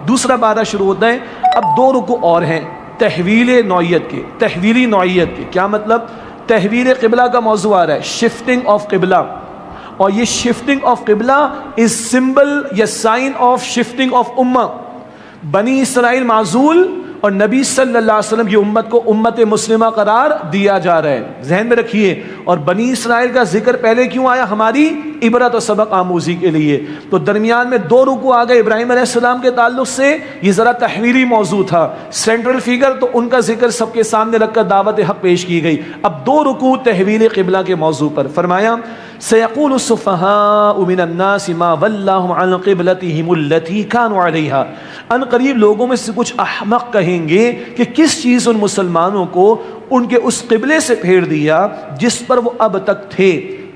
دوسرا پارہ شروع ہوتا ہے. اب 2 رکوع اور ہیں تحویلی نوعیت کے. کیا مطلب؟ تحویل قبلہ کا موضوع آ رہا ہے، شفٹنگ آف قبلہ، اور یہ شفٹنگ آف قبلہ از سمبل یا سائن آف شفٹنگ آف امہ. بنی اسرائیل معزول اور نبی صلی اللہ علیہ وسلم کی امت کو امت مسلمہ قرار دیا جا رہا ہے، ذہن میں رکھیے. اور بنی اسرائیل کا ذکر پہلے کیوں آیا؟ ہماری عبرت و سبق آموزی کے لیے. تو درمیان میں 2 رکوع آ گئے ابراہیم علیہ السلام کے تعلق سے، یہ ذرا تحویری موضوع تھا. سینٹرل فیگر تو ان کا ذکر سب کے سامنے رکھ کر دعوت حق پیش کی گئی. اب 2 رکوع تحویل قبلہ کے موضوع پر. فرمایا سيقول السفهاء من الناس ما ولاهم عن قبلتهم التي كانوا عليها. ان قریب لوگوں میں سے کچھ احمق کہیں گے کہ کس چیز ان مسلمانوں کو ان کے اس قبلے سے پھیر دیا جس پر وہ اب تک تھے.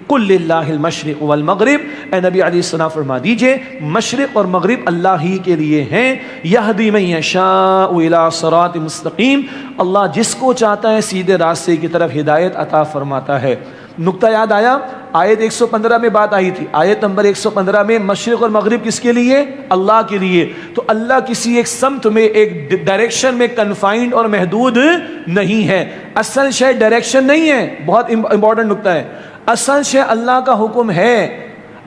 قل للہ المشرق والمغرب، اے نبی علیہ السلام فرما دیجئے مشرق اور مغرب اللہ ہی کے لیے ہیں. یہدی من یشاء الی صراط مستقیم، اللہ جس کو چاہتا ہے سیدھے راستے کی طرف ہدایت عطا فرماتا ہے. نقطہ یاد آیا؟ آیت 115 میں بات آئی تھی. آیت نمبر 115 میں مشرق اور مغرب کس کے لیے؟ اللہ کے لیے. تو اللہ کسی ایک سمت میں، ایک ڈائریکشن میں کنفائنڈ اور محدود نہیں ہے. اصل شے ڈائریکشن نہیں ہے، بہت امپورٹنٹ نقطہ ہے. اصل شے اللہ کا حکم ہے.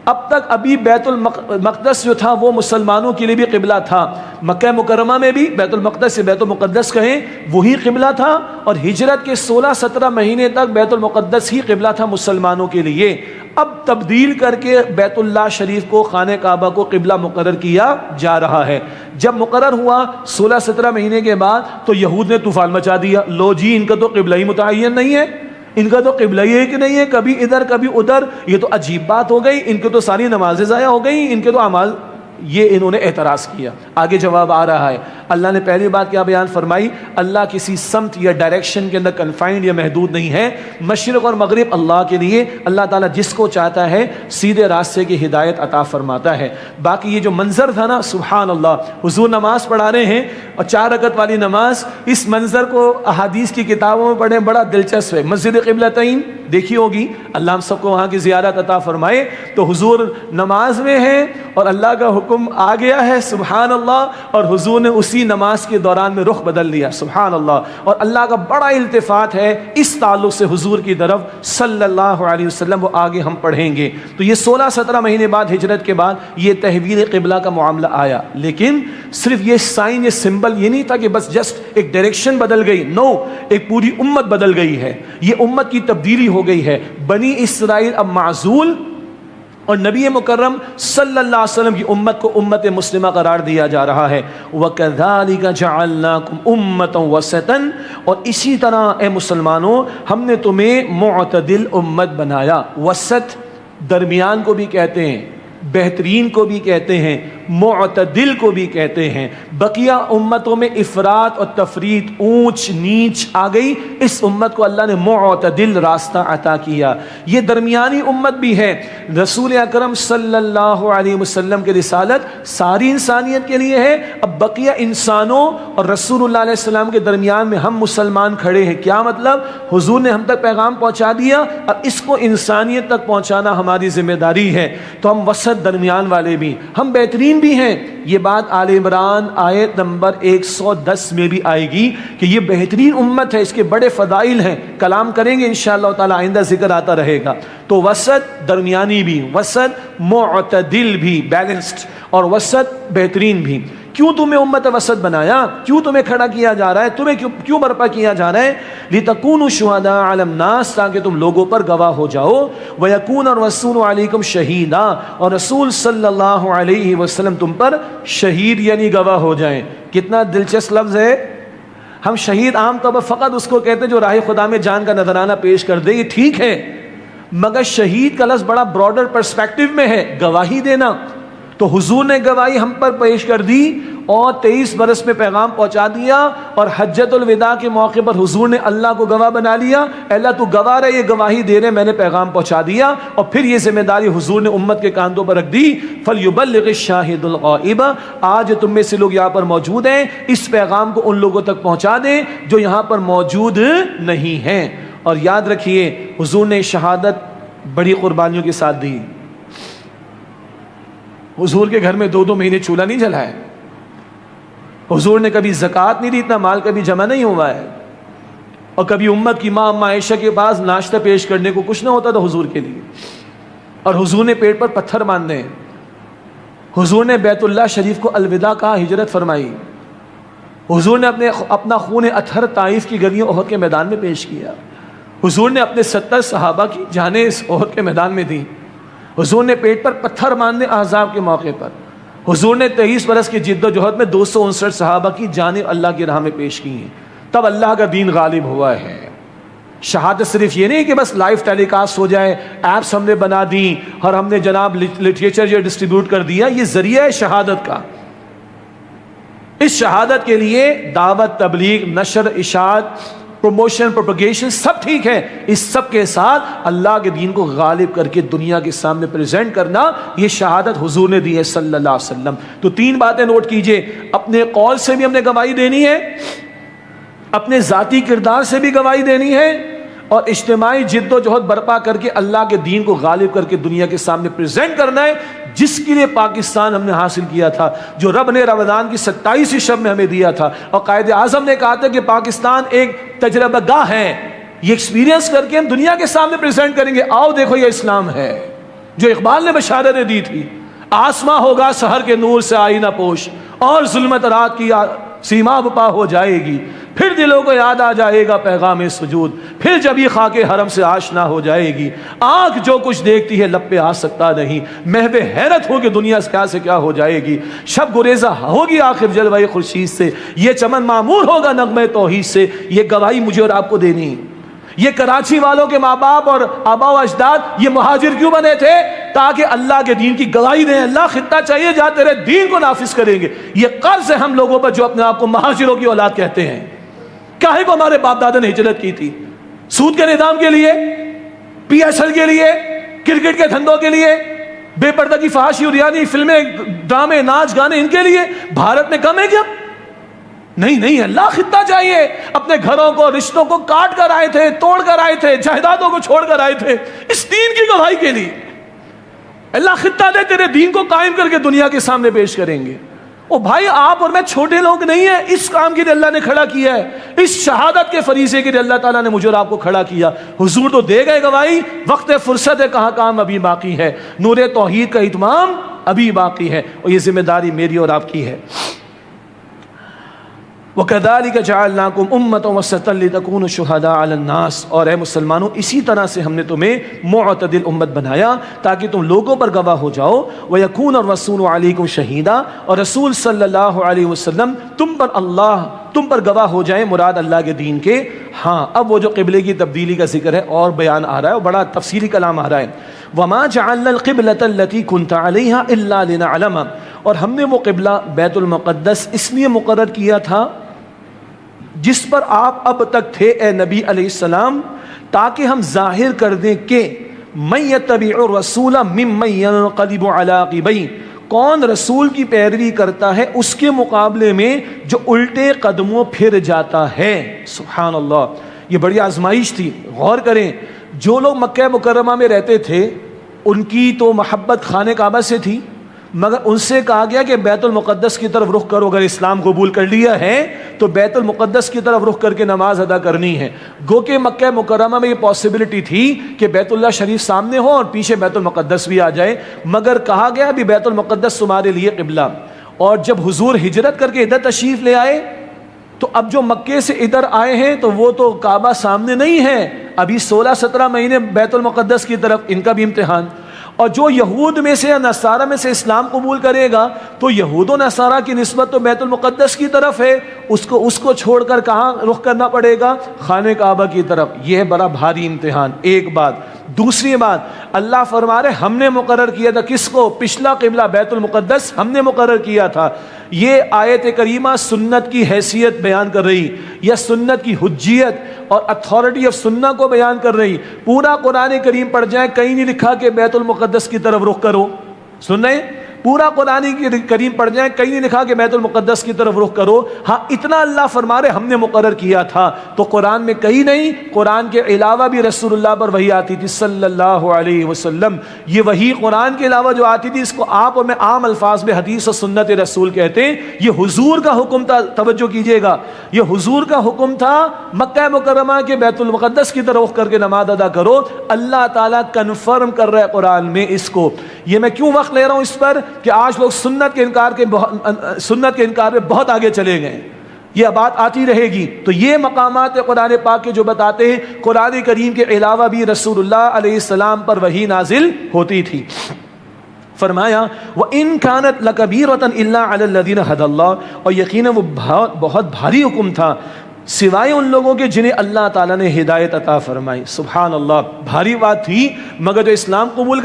اب تک ابھی بیت المقدس جو تھا وہ مسلمانوں کے لیے بھی قبلہ تھا. مکہ مکرمہ میں بھی بیت المقدس سے بیت المقدس کہیں وہی قبلہ تھا، اور ہجرت کے 16-17 مہینے تک بیت المقدس ہی قبلہ تھا مسلمانوں کے لیے. اب تبدیل کر کے بیت اللہ شریف کو، خانہ کعبہ کو قبلہ مقرر کیا جا رہا ہے. جب مقرر ہوا 16-17 مہینے کے بعد تو یہود نے طوفان مچا دیا. لو جی ان کا تو قبلہ ہی متعین نہیں ہے، ان کا تو قبلہ ہی ایک نہیں ہے، کبھی ادھر کبھی ادھر. یہ تو عجیب بات ہو گئی، ان کے تو ساری نمازیں ضائع ہو گئی، ان کے تو اعمال. یہ انہوں نے اعتراض کیا. آگے جواب آ رہا ہے. اللہ نے پہلی بات کیا بیان فرمائی؟ اللہ کسی سمت یا ڈائریکشن کے اندر کنفائنڈ یا محدود نہیں ہے. مشرق اور مغرب اللہ کے لیے، اللہ تعالیٰ جس کو چاہتا ہے سیدھے راستے کی ہدایت عطا فرماتا ہے. باقی یہ جو منظر تھا نا، سبحان اللہ، حضور نماز پڑھا رہے ہیں اور 4 رکعت والی نماز. اس منظر کو احادیث کی کتابوں میں پڑھیں، بڑا دلچسپ ہے. مسجد قبلتین دیکھی ہوگی، اللہ ہم سب کو وہاں کی زیارت عطا فرمائے. تو حضور نماز میں ہیں اور اللہ کا حکم آ گیا ہے، سبحان اللہ، اور حضور نے اسی نماز کے دوران میں رخ بدل لیا، سبحان اللہ. اور اللہ کا بڑا التفات ہے اس تعلق سے حضور کی طرف صلی اللہ علیہ وسلم، وہ آگے ہم پڑھیں گے. تو یہ 16-17 مہینے بعد ہجرت کے بعد یہ تحویل قبلہ کا معاملہ آیا. لیکن صرف یہ سائن، یہ سمبل یہ نہیں تھا کہ بس جسٹ ایک ڈائریکشن بدل گئی. نو، ایک پوری امت بدل گئی ہے. یہ امت کی تبدیلی ہو گئی ہے. بنی اسرائیل اب معزول، اور نبی مکرم صلی اللہ علیہ وسلم کی امت کو امت مسلمہ قرار دیا جا رہا ہے. وَكَذَلِكَ جَعَلْنَاكُمْ أُمَّةً وَسَطًا، اور اسی طرح اے مسلمانوں ہم نے تمہیں معتدل امت بنایا. وسط درمیان کو بھی کہتے ہیں، بہترین کو بھی کہتے ہیں، معتدل کو بھی کہتے ہیں. بقیہ امتوں میں افراط اور تفریط، اونچ نیچ آ گئی. اس امت کو اللہ نے معتدل راستہ عطا کیا. یہ درمیانی امت بھی ہے. رسول اکرم صلی اللہ علیہ وسلم کی رسالت ساری انسانیت کے لیے ہے. اب بقیہ انسانوں اور رسول اللہ علیہ السلام کے درمیان میں ہم مسلمان کھڑے ہیں. کیا مطلب؟ حضور نے ہم تک پیغام پہنچا دیا، اب اس کو انسانیت تک پہنچانا ہماری ذمہ داری ہے. تو ہم وسط درمیان والے بھی، ہم بہترین بھی ہیں. یہ بات آل عمران آیت نمبر 110 میں بھی آئے گی کہ یہ بہترین امت ہے، اس کے بڑے فضائل ہیں. کلام کریں گے انشاءاللہ تعالی، آئندہ ذکر آتا رہے گا. تو وسط درمیانی بھی، وسط معتدل بھی، بیلنسڈ، اور وسط بہترین بھی. کیوں تمہیں امت وسط بنایا؟ کیوں تمہیں کھڑا کیا جا رہا ہے؟ تمہیں کیوں برپا کیا جا رہا ہے؟ لِتَكُونُوا شُهَدَاءَ عَلَى النَّاسِ، تاکہ تم لوگوں پر گواہ ہو جاؤ. وَيَكُونَ الرَّسُولُ عَلَيْكُمْ شَهِيدًا، اور رسول صلی اللہ علیہ وسلم تم پر شہید یعنی گواہ ہو جائیں. کتنا دلچسپ لفظ ہے. ہم شہید عام طور پر فقط اس کو کہتے ہیں جو راہ خدا میں جان کا نذرانہ پیش کر دے. یہ ٹھیک ہے، مگر شہید کا لفظ بڑا براڈر پرسپیکٹو میں ہے، گواہی دینا. تو حضور نے گواہی ہم پر پیش کر دی اور 23 برس میں پیغام پہنچا دیا. اور حجت الوداع کے موقع پر حضور نے اللہ کو گواہ بنا لیا. اللہ تو گواہ رہے، یہ گواہی دے رہے، میں نے پیغام پہنچا دیا. اور پھر یہ ذمہ داری حضور نے امت کے کاندھوں پر رکھ دی. فَلْيُبَلِّغِ الشَّاهِدُ الْغَائِبَ، آج تم میں سے لوگ یہاں پر موجود ہیں، اس پیغام کو ان لوگوں تک پہنچا دیں جو یہاں پر موجود نہیں ہیں. اور یاد رکھیے حضور نے شہادت بڑی قربانیوں کے ساتھ دی. حضور کے گھر میں 2 مہینے چولہا نہیں جلا ہے. حضور نے کبھی زکوٰۃ نہیں دی، اتنا مال کبھی جمع نہیں ہوا ہے، اور کبھی امت کی ماں اما عائشہ کے پاس ناشتہ پیش کرنے کو کچھ نہ ہوتا تھا حضور کے لیے، اور حضور نے پیٹ پر پتھر باندھے ہیں، حضور نے بیت اللہ شریف کو الوداع کہا، ہجرت فرمائی، حضور نے اپنا خون اطہر طائف کی گلیوں احد کے میدان میں پیش کیا، حضور نے اپنے 70 صحابہ کی جانیں اس احد کے میدان میں دیں، حضور نے پیٹ پر پتھر باندھے احزاب کے موقع پر، حضور نے 23 برس کی جد و جہد میں 259 صحابہ کی جانیں اللہ کی راہ میں پیش کی ہیں، تب اللہ کا دین غالب ہوا ہے۔ شہادت صرف یہ نہیں کہ بس لائیو ٹیلی کاسٹ ہو جائے، ایپس ہم نے بنا دیں اور ہم نے جناب لٹریچر جو ڈسٹریبیوٹ کر دیا، یہ ذریعہ ہے شہادت کا۔ اس شہادت کے لیے دعوت، تبلیغ، نشر، اشاعت، پروموشن، پروپیگیشن سب ٹھیک ہے، اس سب کے ساتھ اللہ کے دین کو غالب کر کے دنیا کے سامنے پریزنٹ کرنا، یہ شہادت حضور نے دی ہے صلی اللہ علیہ وسلم۔ تو 3 باتیں نوٹ کیجئے، اپنے قول سے بھی ہم نے گواہی دینی ہے، اپنے ذاتی کردار سے بھی گواہی دینی ہے، اور اجتماعی جد و جہد برپا کر کے اللہ کے دین کو غالب کر کے دنیا کے سامنے پریزنٹ کرنا ہے، جس کے لیے پاکستان ہم نے حاصل کیا تھا، جو رب نے رمضان کی 27ویں شب میں ہمیں دیا تھا، اور قائد اعظم نے کہا تھا کہ پاکستان ایک تجربہ گاہ ہے، یہ ایکسپیرینس کر کے ہم دنیا کے سامنے پریزنٹ کریں گے، آؤ دیکھو یہ اسلام ہے جو اقبال نے بشارتیں دی تھی، آسماں ہوگا سحر کے نور سے آئینہ پوش، اور ظلمت رات کی سیما بپا ہو جائے گی، پھر دلوں کو یاد آ جائے گا پیغام سجود، پھر جب یہ خاک حرم سے آشنا ہو جائے گی، آنکھ جو کچھ دیکھتی ہے لب پہ آ سکتا نہیں، محو حیرت ہوگی دنیا سے کیا ہو جائے گی، شب گریزہ ہوگی آخر جلوہ خورشید سے، یہ چمن معمور ہوگا نغمہ توحید سے۔ یہ گواہی مجھے اور آپ کو دینی۔ یہ کراچی والوں کے ماں باپ اور آبا و اجداد یہ مہاجر کیوں بنے تھے؟ تاکہ اللہ کے دین کی گواہی دیں، اللہ خطہ چاہیے جہاں تیرے دین کو نافذ کریں گے۔ یہ قرض ہے ہم لوگوں پر جو اپنے آپ کو مہاجروں کی اولاد کہتے ہیں۔ کاہے کو ہمارے باپ دادا نے ہجرت کی تھی؟ سود کے نظام کے لیے، پی ایس ایل کے لیے، کرکٹ کے دھندوں کے لیے، بے پردہ کی فحاشی اور یعنی فلمیں، ڈرامے، ناچ گانے، ان کے لیے بھارت میں کم ہے کیا؟ نہیں، اللہ خطہ چاہیے۔ اپنے گھروں کو، رشتوں کو کاٹ کر آئے تھے، توڑ کر آئے تھے، جائیدادوں کو چھوڑ کر آئے تھے اس دین کی گواہی کے لیے۔ اللہ خطہ دے، تیرے دین کو قائم کر کے دنیا کے سامنے پیش کریں گے۔ او بھائی، آپ اور میں چھوٹے لوگ نہیں ہیں، اس کام کے لیے اللہ نے کھڑا کیا ہے، اس شہادت کے فریضے کے لیے اللہ تعالیٰ نے مجھے اور آپ کو کھڑا کیا۔ حضور تو دے گئے گواہی، وقت فرصت ہے، کہاں کام ابھی باقی ہے، نور توحید کا اتمام ابھی باقی ہے، اور یہ ذمہ داری میری اور آپ کی ہے۔ وَكَذَلِكَ جَعَلْنَاكُمْ أُمَّةً وَسَطًا لِتَكُونُوا شُهَدَاءَ عَلَى النَّاسِ، اور اے مسلمانوں اسی طرح سے ہم نے تمہیں معتدل امت بنایا تاکہ تم لوگوں پر گواہ ہو جاؤ۔ وَيَكُونَ الرَّسُولُ عَلَيْكُمْ شَهِيدًا، اور رسول صلی اللہ علیہ وسلم تم پر گواہ ہو جائیں، مراد اللہ کے دین کے۔ ہاں، اب وہ جو قبلے کی تبدیلی کا ذکر ہے اور بیان آ رہا ہے، اور بڑا تفصیلی کلام آ رہا ہے۔ وَمَا جَعَلْنَا الْقِبْلَةَ الَّتِي كُنْتَ عَلَيْهَا إِلَّا لِنَعْلَمَ، اور ہم نے وہ قبلہ بیت المقدس اس لیے مقرر کیا تھا جس پر آپ اب تک تھے اے نبی علیہ السلام، تاکہ ہم ظاہر کر دیں کہ مَن يَتَّبِعُ الرَّسُولَ مِمَّن يَنقَلِبُ عَلَىٰ عَقِبَيْهِ، کون رسول کی پیروی کرتا ہے اس کے مقابلے میں جو الٹے قدموں پھر جاتا ہے۔ سبحان اللہ، یہ بڑی آزمائش تھی۔ غور کریں، جو لوگ مکہ مکرمہ میں رہتے تھے ان کی تو محبت خانہ کعبہ سے تھی، مگر ان سے کہا گیا کہ بیت المقدس کی طرف رخ کرو، اگر اسلام قبول کر لیا ہے تو بیت المقدس کی طرف رخ کر کے نماز ادا کرنی ہے۔ گو کہ مکہ مکرمہ میں یہ پاسبلٹی تھی کہ بیت اللہ شریف سامنے ہو اور پیچھے بیت المقدس بھی آ جائے، مگر کہا گیا ابھی بیت المقدس تمہارے لیے قبلہ۔ اور جب حضور ہجرت کر کے ادھر تشریف لے آئے تو اب جو مکے سے ادھر آئے ہیں تو وہ تو کعبہ سامنے نہیں ہے، ابھی 16-17 مہینے بیت المقدس کی طرف ان کا بھی امتحان۔ اور جو یہود میں سے یا نصارہ میں سے اسلام قبول کرے گا تو یہود و نصارہ کی نسبت تو بیت المقدس کی طرف ہے، اس کو چھوڑ کر کہاں رخ کرنا پڑے گا؟ خانہ کعبہ کی طرف۔ یہ ہے بڑا بھاری امتحان، ایک بات۔ دوسری بات، اللہ فرما رہے ہم نے مقرر کیا تھا کس کو؟ پچھلا قبلہ بیت المقدس ہم نے مقرر کیا تھا۔ یہ آیت کریمہ سنت کی حیثیت بیان کر رہی، یا سنت کی حجیت اور اتھارٹی آف سنہ کو بیان کر رہی۔ پورا قرآن کریم پڑھ جائیں، کہیں نہیں لکھا کہ بیت المقدس کی طرف رخ کرو، سن رہے ہیں؟ پورا قرآن کریم پڑھ جائیں، کہیں نہیں لکھا کہ بیت المقدس کی طرف رخ کرو، ہاں اتنا اللہ فرما رہے ہم نے مقرر کیا تھا۔ تو قرآن میں کہیں نہیں، قرآن کے علاوہ بھی رسول اللہ پر وحی آتی تھی صلی اللہ علیہ وسلم۔ یہ وحی قرآن کے علاوہ جو آتی تھی، اس کو آپ اور میں عام الفاظ میں حدیث و سنت رسول کہتے ہیں۔ یہ حضور کا حکم تھا، توجہ کیجئے گا، یہ حضور کا حکم تھا مکہ مکرمہ کے بیت المقدس کی طرف رخ کر کے نماز ادا کرو۔ اللہ تعالیٰ کنفرم کر رہا ہے قرآن میں اس کو۔ یہ میں کیوں وقت لے رہا ہوں اس پر کہ آج لوگ سنت کے انکار میں بہت آگے چلے گئے، یہ بات آتی رہے گی۔ تو یہ مقامات قرآن پاک کے جو بتاتے ہیں قرآن کریم کے علاوہ بھی رسول اللہ علیہ السلام پر وحی نازل ہوتی تھی۔ فرمایا وَإِن كَانَتْ لَكَبِيرَةً إِلَّا عَلَى الَّذِينَ هَدَى اللَّهُ، اور یقیناً وہ بہت بھاری حکم تھا سوائے ان لوگوں کے جنہیں اللہ تعالیٰ نے ہدایت عطا فرمائی۔ سبحان اللہ، بھاری بات تھی، مگر جو اسلام قبول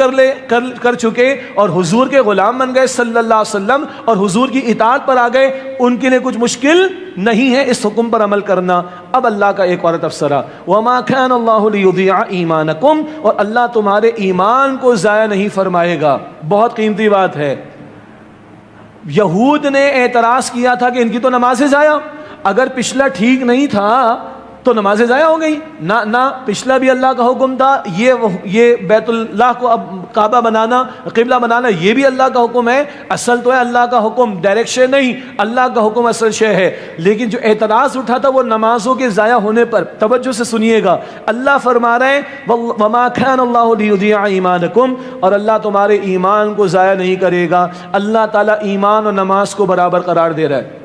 کر چکے اور حضور کے غلام بن گئے صلی اللہ علیہ وسلم اور حضور کی اطاعت پر آ گئے، ان کے لیے کچھ مشکل نہیں ہے اس حکم پر عمل کرنا۔ اب اللہ کا ایک اور تبصرہ، وَمَا كَانَ اللَّهُ لِيُضِيعَ إِيمَانَكُمْ، اور اللہ تمہارے ایمان کو ضائع نہیں فرمائے گا۔ بہت قیمتی بات ہے۔ یہود نے اعتراض کیا تھا کہ ان کی تو نمازیں ضائع، اگر پچھلا ٹھیک نہیں تھا تو نمازیں ضائع ہو گئی، نہ پچھلا بھی اللہ کا حکم تھا، یہ بیت اللہ کو اب کعبہ بنانا، قبلہ بنانا، یہ بھی اللہ کا حکم ہے، اصل تو ہے اللہ کا حکم، ڈائریکشن نہیں، اللہ کا حکم اصل شے ہے۔ لیکن جو اعتراض اٹھا تھا وہ نمازوں کے ضائع ہونے پر، توجہ سے سنیے گا، اللہ فرما رہے ہیں وَمَا كَانَ اللَّهُ لِيُضِيعَ إِيمَانَكُمْ، اور اللہ تمہارے ایمان کو ضائع نہیں کرے گا۔ اللہ تعالیٰ ایمان اور نماز کو برابر قرار دے رہا ہے،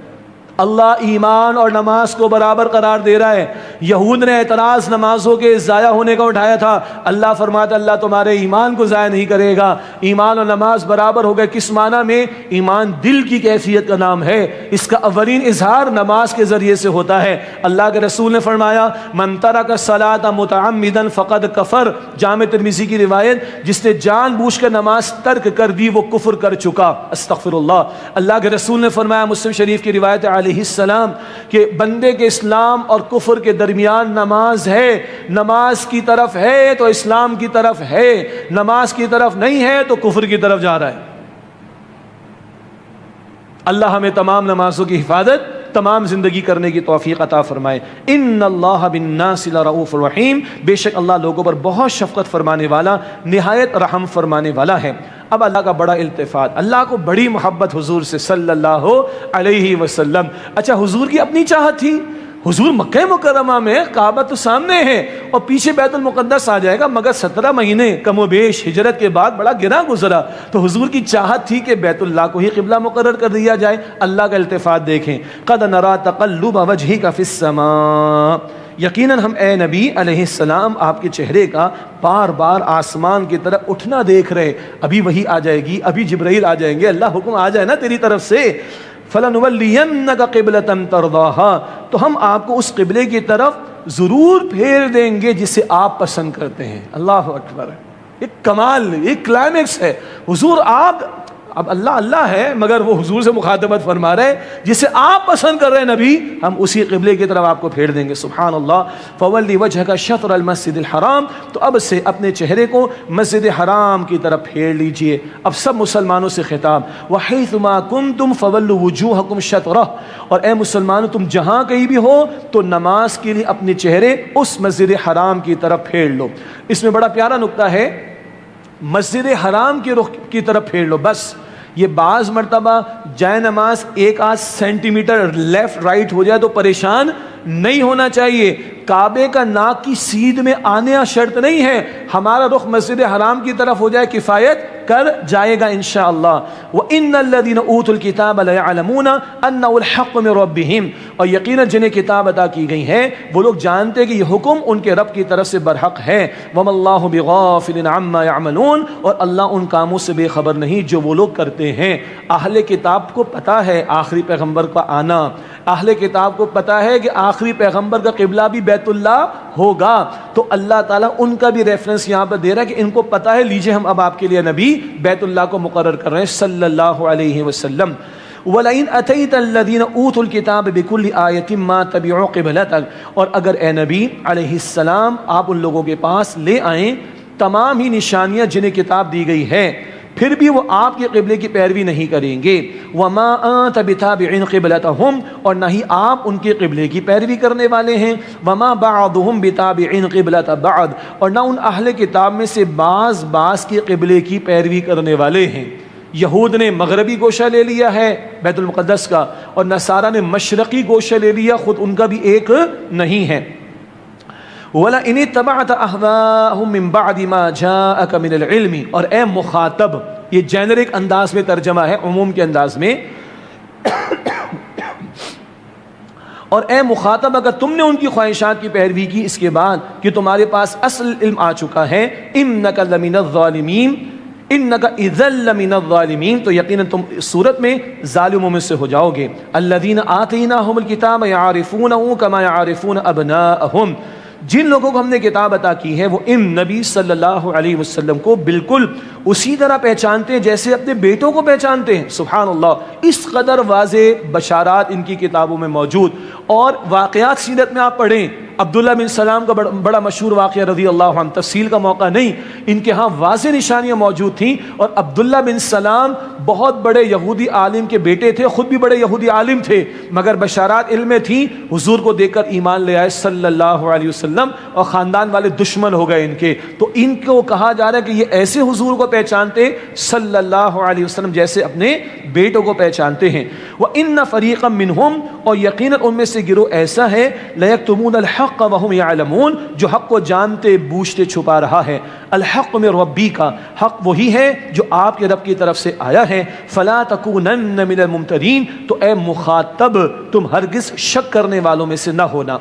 اللہ ایمان اور نماز کو برابر قرار دے رہا ہے۔ یہود نے اعتراض نمازوں کے ضائع ہونے کا اٹھایا تھا، اللہ فرماتا اللہ تمہارے ایمان کو ضائع نہیں کرے گا۔ ایمان اور نماز برابر ہو گئے، کس معنی میں؟ ایمان دل کی کیفیت کا نام ہے، اس کا اولین اظہار نماز کے ذریعے سے ہوتا ہے۔ اللہ کے رسول نے فرمایا من ترک الصلاۃ متعمدا فقد کفر، جامع ترمذی کی روایت، جس نے جان بوجھ کر نماز ترک کر دی وہ کفر کر چکا۔ استغفر اللہ۔ اللہ کے رسول نے فرمایا مسلم شریف کی روایت علیہ السلام کہ بندے کے اسلام اور کفر کے درمیان نماز ہے، نماز کی طرف ہے تو اسلام کی طرف ہے، نماز کی طرف نہیں ہے تو کفر کی طرف جا رہا ہے۔ اللہ ہمیں تمام نمازوں کی حفاظت، تمام زندگی کرنے کی توفیق عطا فرمائے۔ ان اللہ بالناس لرؤوف الرحیم، بے شک اللہ لوگوں پر بہت شفقت فرمانے والا، نہایت رحم فرمانے والا ہے۔ اب اللہ کا بڑا التفات، اللہ کو بڑی محبت حضور سے صلی اللہ علیہ وسلم۔ اچھا حضور کی اپنی چاہت تھی، حضور مکہ مکرمہ میں، کعبہ تو سامنے ہے اور پیچھے بیت المقدس آ جائے گا، مگر 17 مہینے کم و بیش ہجرت کے بعد بڑا گراں گزرا، تو حضور کی چاہت تھی کہ بیت اللہ کو ہی قبلہ مقرر کر دیا جائے۔ اللہ کا التفات دیکھیں، قد نرى تقلب وجهك في السماء، یقیناً ہم اے نبی علیہ السلام آپ کے چہرے کا بار بار آسمان کی طرف اٹھنا دیکھ رہے، ابھی وہی آ جائے گی، ابھی جبرائیل آ جائیں گے، اللہ حکم آ جائے نا تیری طرف سے، فَلَنُوَلِّيَنَّكَ قِبْلَةً تَرْضَاهَا، تو ہم آپ کو اس قبلے کی طرف ضرور پھیر دیں گے جسے آپ پسند کرتے ہیں۔ اللہ اکبر، ایک کمال، ایک کلائمیکس ہے۔ حضور آپ، اب اللہ اللہ ہے مگر وہ حضور سے مخاطبت فرما رہے جسے آپ پسند کر رہے ہیں نبی، ہم اسی قبلے کی طرف آپ کو پھیر دیں گے۔ سبحان اللہ۔ فَوَلِّ وَجْهَكَ شَطْرَ الْمَسْجِدِ الْحَرَامِ، تو اب سے اپنے چہرے کو مسجد حرام کی طرف پھیر لیجئے۔ اب سب مسلمانوں سے خطاب، وَحَيْثُ مَا كُنْتُمْ فَوَلُّوا وُجُوهَكُمْ شَطْرَهُ، اور اے مسلمانوں تم جہاں کہیں بھی ہو تو نماز کے لیے اپنے چہرے اس مسجد حرام کی طرف پھیر لو۔ اس میں بڑا پیارا نکتہ ہے، مسجد حرام کے رخ کی طرف پھیر لو، بس یہ بعض مرتبہ جائے نماز ایک آدھ سینٹی میٹر لیفٹ رائٹ ہو جائے تو پریشان نہیں ہونا چاہیے۔ کعبے کا ناک کی سیدھ میں آنے شرط نہیں ہے، ہمارا رخ مسجد حرام کی طرف ہو جائے کفایت کر جائے گا انشاءاللہ۔ وَإِنَّ الَّذِينَ أُوتُوا الْكِتَابَ لَيَعْلَمُونَ أَنَّهُ الْحَقُّ مِنْ رَبِّهِمْ، اور یقیناً جنہیں کتاب عطا کی گئی ہے وہ لوگ جانتے کہ یہ حکم ان کے رب کی طرف سے برحق ہے۔ وَمَا اللَّهُ بِغَافِلٍ عَمَّا يَعْمَلُونَ، اور اللہ ان کاموں سے بے خبر نہیں جو وہ لوگ کرتے ہیں۔ اہل کتاب کو پتہ ہے آخری پیغمبر کا آنا، اہل کتاب کو پتہ ہے کہ آخری پیغمبر کا قبلہ بھی بیت اللہ ہوگا، تو اللہ تعالیٰ ان کا بھی ریفرنس یہاں پر دے رہا ہے کہ ان کو پتہ ہے، لیجئے ہم اب آپ کے لیے نبی بیت اللہ کو مقرر کر رہے ہیں صلی اللہ علیہ وسلم۔ وَلَئِنْ أَتَيْتَ الَّذِينَ أُوتُوا الْكِتَابَ بِكُلِّ آيَةٍ مَا تَبِعُوا قِبْلَتَكَ، اور اگر اے نبی علیہ السلام آپ ان لوگوں کے پاس لے آئیں تمام ہی نشانیاں جنہیں کتاب دی گئی ہے، پھر بھی وہ آپ کے قبلے کی پیروی نہیں کریں گے. وما انت بتابع قبلتهم، اور نہ ہی آپ ان کے قبلے کی پیروی کرنے والے ہیں. وما بعضهم بتابع قبلة بعض، اور نہ ان اہل کتاب میں سے بعض کے قبلے کی پیروی کرنے والے ہیں. یہود نے مغربی گوشہ لے لیا ہے بیت المقدس کا، اور نصارہ نے مشرقی گوشہ لے لیا، خود ان کا بھی ایک نہیں ہے. وَلَئِنِ اتَّبَعْتَ أَهْوَاءَهُم مِّن بَعْدِ مَا جَاءَكَ مِنَ الْعِلْمِ، اور اے مخاطب، یہ جینرک انداز میں ترجمہ ہے، عموم کے انداز میں. اور اے مخاطب، اگر تم نے ان کی خواہشات کی پیروی کی اس کے بعد کہ تمہارے پاس اصل علم آ چکا ہے، إِنَّكَ لَمِنَ الظَّالِمِينَ إِنَّكَ إِذًا لَمِنَ الظَّالِمِينَ، تو یقیناً تم اس صورت میں ظالموں میں سے ہو جاؤ گے. الَّذِينَ آتَيْنَاهُمُ الْكِتَابَ يَعْرِفُونَهُ كَمَا يَعْرِفُونَ أَبْنَاءَهُمْ، جن لوگوں کو ہم نے کتاب عطا کی ہے وہ ان نبی صلی اللہ علیہ وسلم کو بالکل اسی طرح پہچانتے ہیں جیسے اپنے بیٹوں کو پہچانتے ہیں. سبحان اللہ، اس قدر واضح بشارات ان کی کتابوں میں موجود. اور واقعات سیرت میں آپ پڑھیں، عبداللہ بن سلام کا بڑا مشہور واقعہ رضی اللہ عنہ، تفصیل کا موقع نہیں، ان کے ہاں واضح نشانیاں موجود تھیں. اور عبداللہ بن سلام بہت بڑے یہودی عالم کے بیٹے تھے، خود بھی بڑے یہودی عالم تھے، مگر بشارات علم میں تھیں. حضور کو دیکھ کر ایمان لے آئے صلی اللہ علیہ وسلم، اور خاندان والے دشمن ہو گئے ان کے. تو ان کو کہا جا رہا ہے کہ یہ ایسے حضور کو پہچانتے صلی اللہ علیہ وسلم جیسے اپنے بیٹوں کو پہچانتے ہیں. وَإِنَّ فَرِيقًا مِّنْهُمْ، اور یقیناً ان میں سے گروہ ایسا ہے، لَيَكْتُمُونَ الْحَقَّ وَهُمْ يَعْلَمُونَ، جو حق کو جانتے بوجھتے چھپا رہا ہے. الحق من ربک، حق وہی ہے جو آپ کے رب کی طرف سے آیا ہے. فَلَا تَكُونَنَّ مِنَ الْمُمْتَرِينَ، تو اے مخاطب تم ہرگز شک کرنے والوں میں سے نہ ہونا.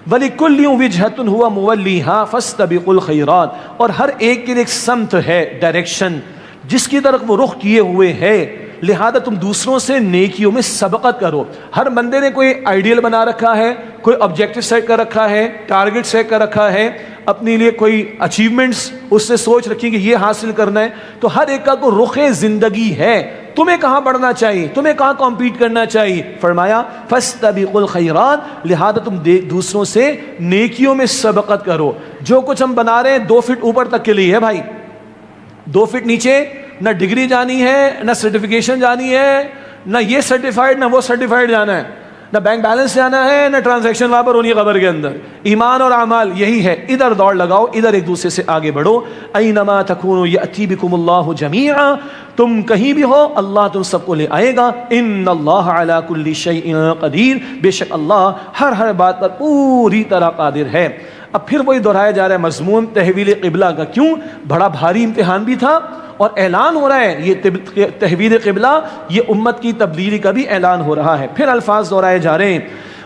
وَلِكُلِّ وِجْهَةٌ هُوَ مُوَلِّيهَا فَاسْتَبِقُوا الْخَيْرَاتِ، اور ہر ایک کے لیے ایک سمت ہے، ڈائریکشن جس کی طرف وہ رخ کیے ہوئے ہے، لہذا تم دوسروں سے نیکیوں میں سبقت کرو. ہر بندے نے کوئی آئیڈیل بنا رکھا ہے، کوئی آبجیکٹو سیٹ کر رکھا ہے، ٹارگٹ سیٹ کر رکھا ہے، اپنے لیے کوئی اچیومنٹس اس سے سوچ رکھی کہ یہ حاصل کرنا ہے. تو ہر ایک کا کو رخ زندگی ہے، تمہیں کہاں بڑھنا چاہیے، تمہیں کہاں کمپیٹ کرنا چاہیے. فرمایا فاستبقوا الخیرات، لہذا تم دوسروں سے نیکیوں میں سبقت کرو. جو کچھ ہم بنا رہے ہیں 2 فٹ اوپر تک کے لیے ہے بھائی، 2 فٹ نیچے نہ ڈگری جانی ہے، نہ سرٹیفکیشن جانی ہے، نہ یہ سرٹیفائیڈ نہ وہ سرٹیفائیڈ جانا ہے، نہ بینک بیلنس جانا ہے، نہ ٹرانزیکشن وہاں پر ہونی قبر کے اندر. ایمان اور اعمال یہی ہے، ادھر دوڑ لگاؤ، ادھر ایک دوسرے سے آگے بڑھو. اینما تکونوا یأتی بکم اللہ جمیعا، تم کہیں بھی ہو اللہ تم سب کو لے آئے گا. ان اللہ علی کل شیء قدیر، بے شک اللہ ہر بات پر پوری طرح قادر ہے. اب پھر وہی دہرایا جا رہا ہے مضمون تحویل قبلہ کا. کیوں؟ بڑا بھاری امتحان بھی تھا، اور اعلان ہو رہا ہے یہ تحویل قبلہ، یہ امت کی تبدیلی کا بھی اعلان ہو رہا ہے. پھر الفاظ دہرائے جا رہے ہیں،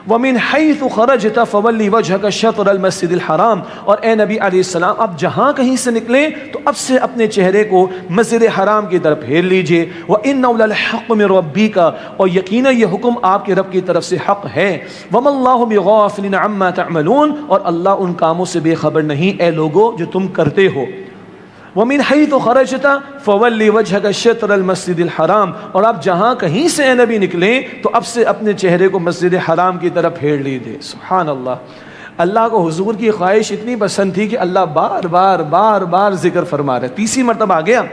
وَمِنْ حَيْثُ خَرَجْتَ فَوَلِّ وَجْهَكَ شَطْرَ الْمَسْجِدِ الْحَرَامِ، اور اے نبی علیہ السلام اب جہاں کہیں سے نکلیں تو اب سے اپنے چہرے کو مسجد حرام کی طرف پھیر لیجئے. وَإِنَّهُ لَلْحَقُّ مِنْ رَبِّكَ، اور یقینا یہ حکم آپ کے رب کی طرف سے حق ہے. وَمَا اللَّهُ بِغَافِلٍ عَمَّا تَعْمَلُونَ، اور اللہ ان کاموں سے بے خبر نہیں اے لوگو جو تم کرتے ہو. وَمِنْ حَيْثُ خَرَجْتَ فَوَلِّ وَجْهَكَ شَطْرَ الْمَسْجِدِ الْحَرَامِ، اور آپ جہاں کہیں سے اے نبی نکلیں تو اب سے اپنے چہرے کو مسجد حرام کی طرف پھیر لیجئے. سبحان اللہ، اللہ کو حضور کی خواہش اتنی پسند تھی کہ اللہ بار بار ذکر فرما رہے. 3 مرتبہ آ گیا،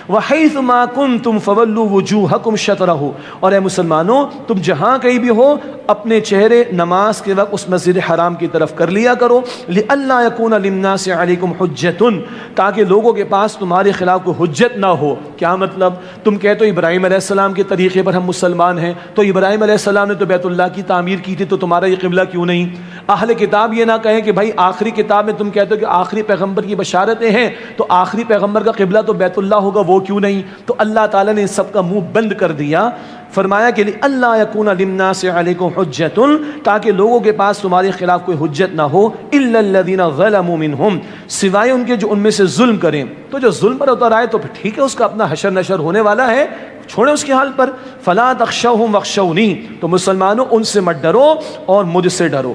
وَحَيْثُ مَا كُنْتُمْ فَوَلُّوا وُجُوهَكُمْ شَطْرَهُ، اور اے مسلمانوں تم جہاں کہیں بھی ہو اپنے چہرے نماز کے وقت اس مسجد حرام کی طرف کر لیا کرو. لِأَلَّا يَكُونَ لِلنَّاسِ عَلَيْكُمْ حُجَّةٌ، تاکہ لوگوں کے پاس تمہارے خلاف کوئی حجت نہ ہو. کیا مطلب؟ تم کہتے ہو ابراہیم علیہ السلام کے طریقے پر ہم مسلمان ہیں، تو ابراہیم علیہ السلام نے تو بیت اللہ کی تعمیر کی تھی، تو تمہارا یہ قبلہ کیوں نہیں؟ اہل کتاب یہ نہ کہیں کہ بھائی آخری کتاب میں تم کہتے ہو کہ آخری پیغمبر کی بشارتیں ہیں، تو آخری پیغمبر کا قبلہ تو بیت اللہ ہوگا، وہ کیوں نہیں؟ تو اللہ تعالیٰ نے سب کا منہ بند کر دیا. فرمایا کہ اللہ یکون للناس علیکم حجۃ، تاکہ لوگوں کے پاس تمہارے خلاف کوئی حجت نہ ہو. الا الذین ظلموا منہم، سوائے ان کے جو ان میں سے ظلم کریں. تو جو ظلم پر اتر آئے تو پھر ٹھیک ہے، اس کا اپنا حشر نشر ہونے والا ہے، چھوڑیں اس کے حال پر. فلا تخشوہم واخشونی، تو مسلمانوں ان سے مت ڈرو اور مجھ سے ڈرو.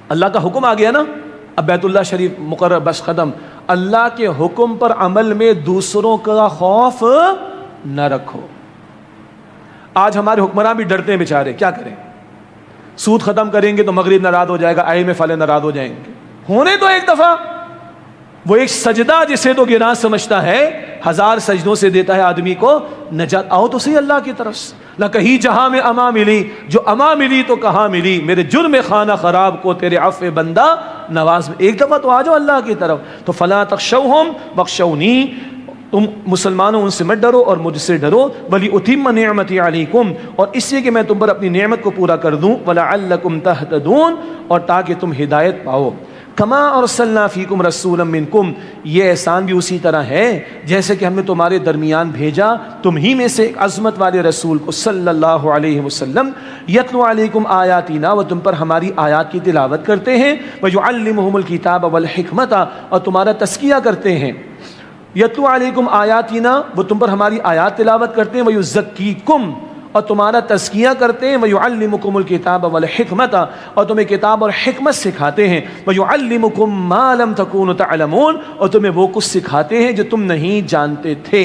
اللہ کا حکم آ گیا نا، اب بیت اللہ شریف مقرر، بس ختم. اللہ کے حکم پر عمل میں دوسروں کا خوف نہ رکھو. آج ہمارے حکمران بھی ڈرتے ہیں بیچارے، کیا کریں؟ سود ختم کریں گے تو مغرب ناراض ہو جائے گا، IMF والے ناراض ہو جائیں گے. ہونے تو ایک دفعہ وہ ایک سجدہ جسے تو گناہ سمجھتا ہے 1000 سجدوں سے دیتا ہے آدمی کو نجات. آؤ تو صحیح اللہ کی طرف سے. نہ کہیں جہاں میں اما ملی، جو اما ملی تو کہاں ملی، میرے جرم خانہ خراب کو تیرے عفو بندہ نواز میں. ایک دفعہ تو آ جاؤ اللہ کی طرف. تو فلا تخشوہم واخشونی، تم مسلمانوں ان سے مت ڈرو اور مجھ سے ڈرو. ولی اتم نعمتی علیکم، اور اس لیے کہ میں تم پر اپنی نعمت کو پورا کر دوں. ولعلکم تہتدون، اور تاکہ تم ہدایت پاؤ. کما ارسلنا فیکم رسولا منکم، یہ احسان بھی اسی طرح ہے جیسے کہ ہم نے تمہارے درمیان بھیجا تم ہی میں سے ایک عظمت والے رسول کو صلی اللہ علیہ وسلم. یتلو علیکم آیاتنا، وہ تم پر ہماری آیات کی تلاوت کرتے ہیں. ویعلمہم الکتاب والحکمت، اور تمہارا تزکیہ کرتے ہیں. یتلو علیکم آیاتنا، وہ تم پر ہماری آیات تلاوت کرتے ہیں. ویزکیکم، اور تمہارا تزکیہ کرتے ہیں. ویعلمکم الکتاب والحکمت، اور تمہیں کتاب اور حکمت سکھاتے ہیں. ویعلمکم ما لم تکونوا تعلمون، اور تمہیں وہ کچھ سکھاتے ہیں جو تم نہیں جانتے تھے.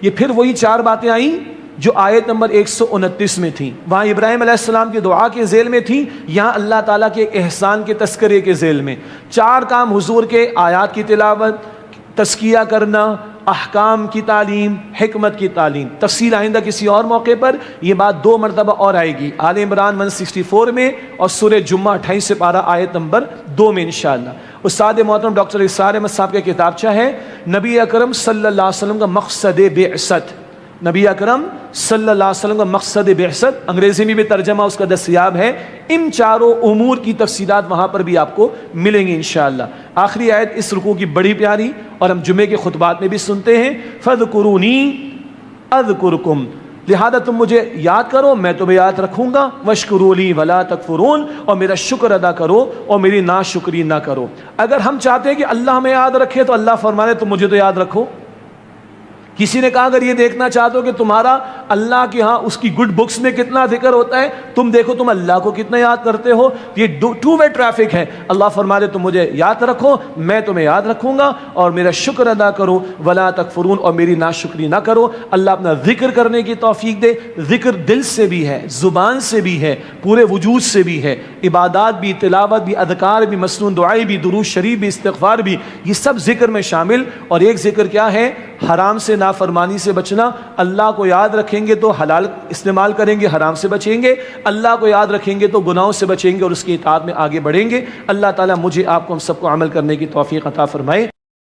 یہ پھر وہی 4 باتیں آئیں جو آیت نمبر 129 میں تھیں. وہاں ابراہیم علیہ السلام کی دعا کے ذیل میں تھیں، یہاں اللہ تعالیٰ کے احسان کے تذکرے کے ذیل میں. 4 کام حضور کے: آیات کی تلاوت، تزکیہ کرنا، احکام کی تعلیم، حکمت کی تعلیم. تفصیل آئندہ کسی اور موقع پر یہ بات 2 مرتبہ اور آئے گی، آل عمران 164 میں اور سورہ جمعہ 28 سے پارہ آیت نمبر 2 میں انشاءاللہ. استاد محترم ڈاکٹر اسرار احمد صاحب کا کتابچہ ہے نبی اکرم صلی اللہ علیہ وسلم کا مقصد بعثت. نبی اکرم صلی اللہ علیہ وسلم کا مقصد بعثت، انگریزی میں بھی ترجمہ اس کا دستیاب ہے. ان 4 امور کی تفصیلات وہاں پر بھی آپ کو ملیں گی انشاءاللہ. آخری آیت اس رکوع کی بڑی پیاری اور ہم جمعے کے خطبات میں بھی سنتے ہیں، فَاذْكُرُونِي أَذْكُرْكُمْ، لہذا تم مجھے یاد کرو میں تمہیں یاد رکھوں گا. وَاشْكُرُوا لِي وَلَا تَكْفُرُونَ، اور میرا شکر ادا کرو اور میری ناشکری نہ کرو. اگر ہم چاہتے ہیں کہ اللہ ہمیں یاد رکھے تو اللہ فرمانے تم مجھے تو یاد رکھو. کسی نے کہا اگر یہ دیکھنا چاہتے ہو کہ تمہارا اللہ کے ہاں اس کی گڈ بکس میں کتنا ذکر ہوتا ہے، تم دیکھو تم اللہ کو کتنا یاد کرتے ہو. یہ 2 وے ٹریفک ہے. اللہ فرما دے تم مجھے یاد رکھو میں تمہیں یاد رکھوں گا، اور میرا شکر ادا کرو، ولا تکفرون، اور میری ناشکری نہ کرو. اللہ اپنا ذکر کرنے کی توفیق دے. ذکر دل سے بھی ہے، زبان سے بھی ہے، پورے وجود سے بھی ہے. عبادات بھی، تلاوت بھی، اذکار بھی، مسنون دعائیں بھی، درود شریف بھی، استغفار بھی، یہ سب ذکر میں شامل. اور ایک ذکر کیا ہے؟ حرام سے، نافرمانی سے بچنا. اللہ کو یاد رکھیں گے تو حلال استعمال کریں گے، حرام سے بچیں گے. اللہ کو یاد رکھیں گے تو گناہوں سے بچیں گے اور اس کی اطاعت میں آگے بڑھیں گے. اللہ تعالیٰ مجھے آپ کو ہم سب کو عمل کرنے کی توفیق عطا فرمائے.